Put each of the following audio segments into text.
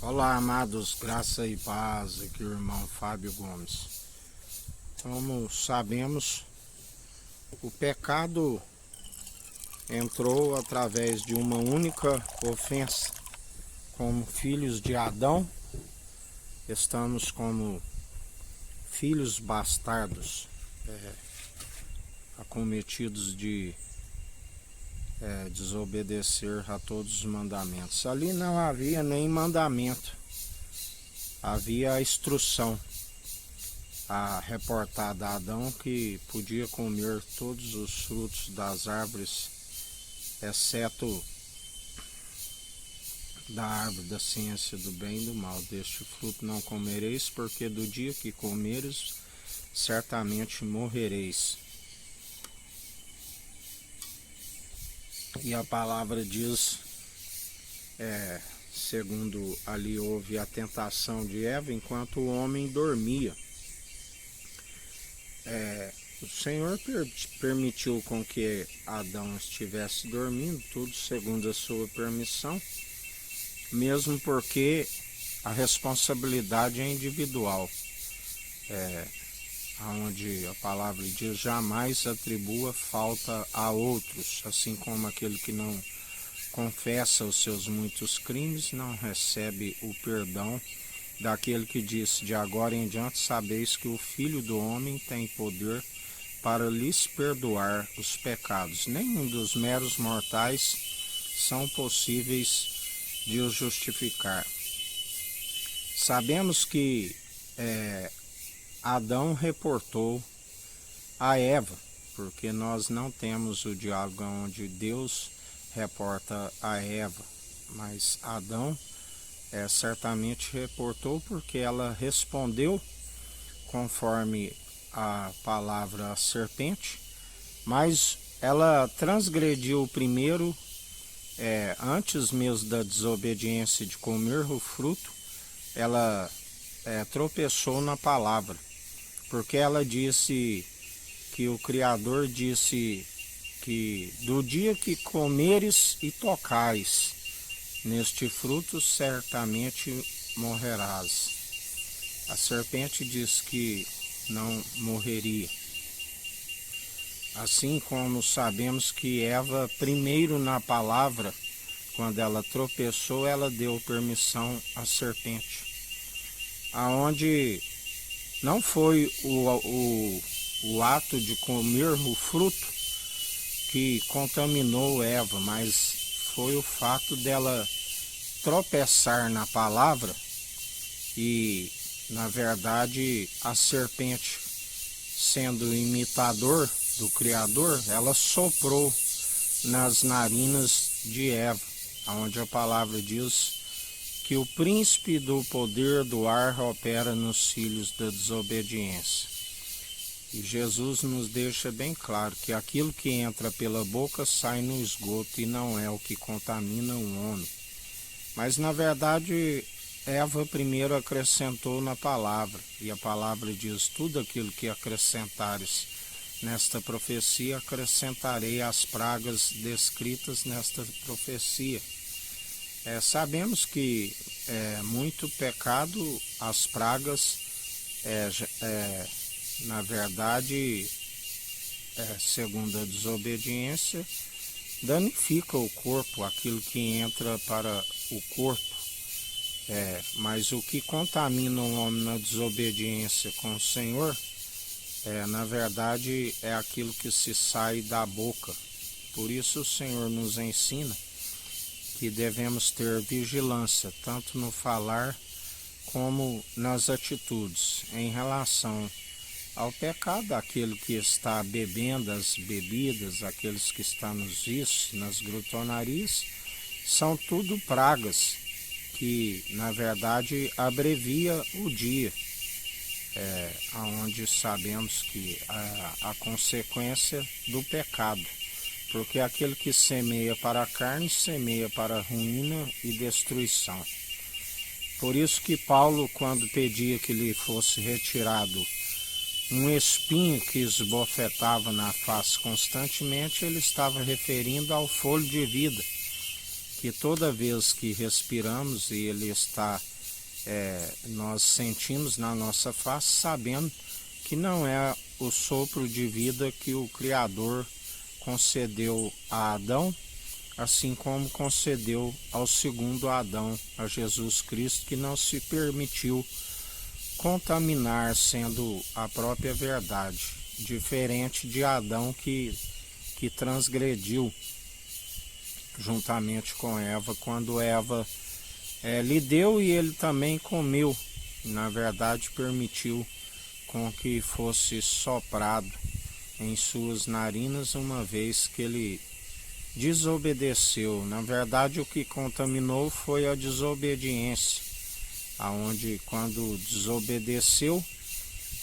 Olá, amados, graça e paz, aqui o irmão Fábio Gomes. Como sabemos, o pecado entrou através de uma única ofensa. Como filhos de Adão, estamos como filhos bastardos, acometidos de desobedecer a todos os mandamentos. Ali não havia nem mandamento, havia a instrução, a reportada a Adão que podia comer todos os frutos das árvores, exceto da árvore da ciência do bem e do mal. Deste fruto não comereis, porque do dia que comeres, certamente morrereis. E a palavra diz, segundo ali houve a tentação de Eva enquanto o homem dormia. O Senhor permitiu com que Adão estivesse dormindo, tudo segundo a sua permissão, mesmo porque a responsabilidade é individual, onde a palavra diz: jamais atribua falta a outros, assim como aquele que não confessa os seus muitos crimes não recebe o perdão daquele que disse: de agora em diante sabeis que o Filho do Homem tem poder para lhes perdoar os pecados. Nenhum dos meros mortais são possíveis de os justificar. Sabemos que Adão reportou a Eva, porque nós não temos o diálogo onde Deus reporta a Eva, mas Adão certamente reportou, porque ela respondeu conforme a palavra serpente, mas ela transgrediu primeiro, antes mesmo da desobediência de comer o fruto, ela tropeçou na palavra, porque ela disse que o Criador disse que do dia que comeres e tocais neste fruto, certamente morrerás. A serpente disse que não morreria. Assim como sabemos que Eva, primeiro na palavra, quando ela tropeçou, ela deu permissão à serpente, aonde não foi o ato de comer o fruto que contaminou Eva, mas foi o fato dela tropeçar na palavra e, na verdade, a serpente, sendo imitador do Criador, ela soprou nas narinas de Eva, onde a palavra diz que o príncipe do poder do ar opera nos filhos da desobediência. E Jesus nos deixa bem claro que aquilo que entra pela boca sai no esgoto e não é o que contamina o homem. Mas, na verdade, Eva primeiro acrescentou na palavra, e a palavra diz: tudo aquilo que acrescentares nesta profecia, acrescentarei as pragas descritas nesta profecia. Sabemos que muito pecado, as pragas, na verdade, segundo a desobediência, danifica o corpo, aquilo que entra para o corpo. Mas o que contamina o homem na desobediência com o Senhor, na verdade, é aquilo que se sai da boca. Por isso o Senhor nos ensina que devemos ter vigilância, tanto no falar como nas atitudes, em relação ao pecado, aquele que está bebendo as bebidas, aqueles que estão nos vícios, nas glutonarias, são tudo pragas que, na verdade, abrevia o dia, onde sabemos que a consequência do pecado, porque aquele que semeia para a carne, semeia para a ruína e destruição. Por isso que Paulo, quando pedia que lhe fosse retirado um espinho que esbofetava na face constantemente, ele estava referindo ao fôlego de vida, que toda vez que respiramos e ele está nós sentimos na nossa face, sabendo que não é o sopro de vida que o Criador concedeu a Adão, assim como concedeu ao segundo Adão, a Jesus Cristo, que não se permitiu contaminar, sendo a própria verdade, diferente de Adão que transgrediu juntamente com Eva, quando Eva lhe deu e ele também comeu, na verdade permitiu com que fosse soprado em suas narinas, uma vez que ele desobedeceu. Na verdade, o que contaminou foi a desobediência, aonde quando desobedeceu,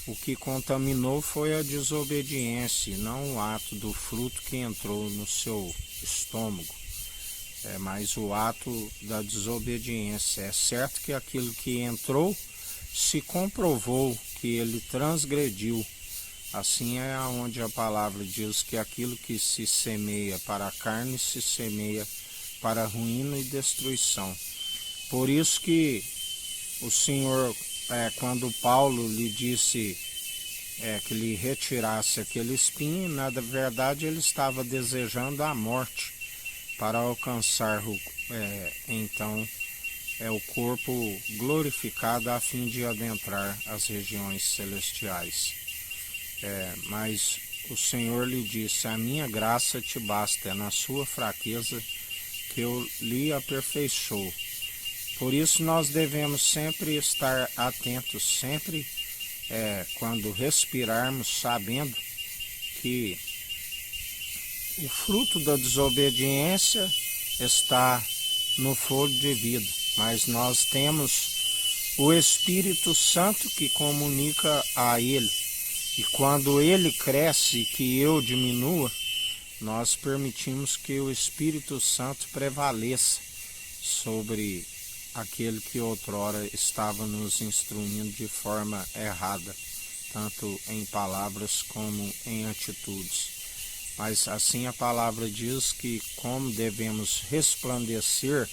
o que contaminou foi a desobediência, não o ato do fruto que entrou no seu estômago, mas o ato da desobediência. É certo que aquilo que entrou se comprovou que ele transgrediu. Assim é onde a palavra diz que aquilo que se semeia para a carne se semeia para a ruína e destruição. Por isso que o Senhor, quando Paulo lhe disse que lhe retirasse aquele espinho, na verdade ele estava desejando a morte para alcançar então o corpo glorificado, a fim de adentrar as regiões celestiais. Mas o Senhor lhe disse: a minha graça te basta, é na sua fraqueza que eu lhe aperfeiçoo. Por isso nós devemos sempre estar atentos, sempre quando respirarmos, sabendo que o fruto da desobediência está no fôlego de vida, mas nós temos o Espírito Santo que comunica a ele. E quando ele cresce e que eu diminua, nós permitimos que o Espírito Santo prevaleça sobre aquele que outrora estava nos instruindo de forma errada, tanto em palavras como em atitudes. Mas assim a palavra diz que como devemos resplandecer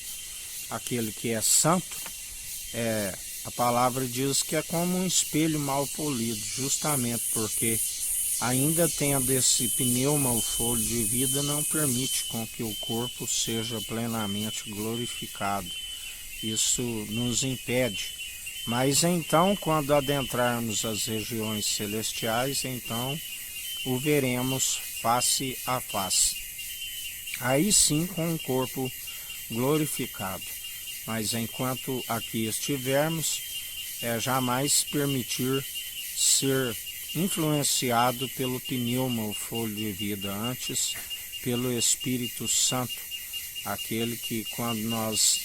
aquele que é santo, a palavra diz que é como um espelho mal polido, justamente porque, ainda tendo esse pneuma, o fôlego de vida, não permite com que o corpo seja plenamente glorificado. Isso nos impede. Mas então, quando adentrarmos as regiões celestiais, então o veremos face a face. Aí sim com o corpo glorificado. Mas enquanto aqui estivermos, jamais permitir ser influenciado pelo pneuma, o fôlego de vida, antes pelo Espírito Santo, aquele que quando nós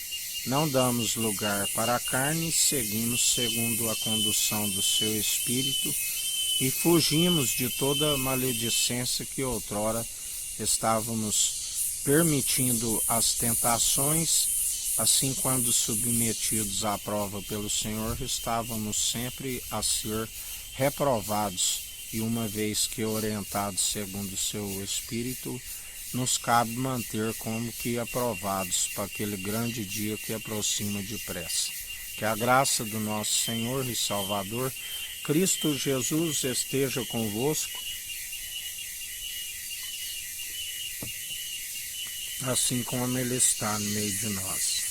não damos lugar para a carne, seguimos segundo a condução do seu Espírito e fugimos de toda maledicência que outrora estávamos permitindo as tentações. Assim, quando submetidos à prova pelo Senhor, estávamos sempre a ser reprovados, e uma vez que orientados segundo o seu Espírito, nos cabe manter como que aprovados para aquele grande dia que aproxima depressa. Que a graça do nosso Senhor e Salvador, Cristo Jesus, esteja convosco, assim como Ele está no meio de nós.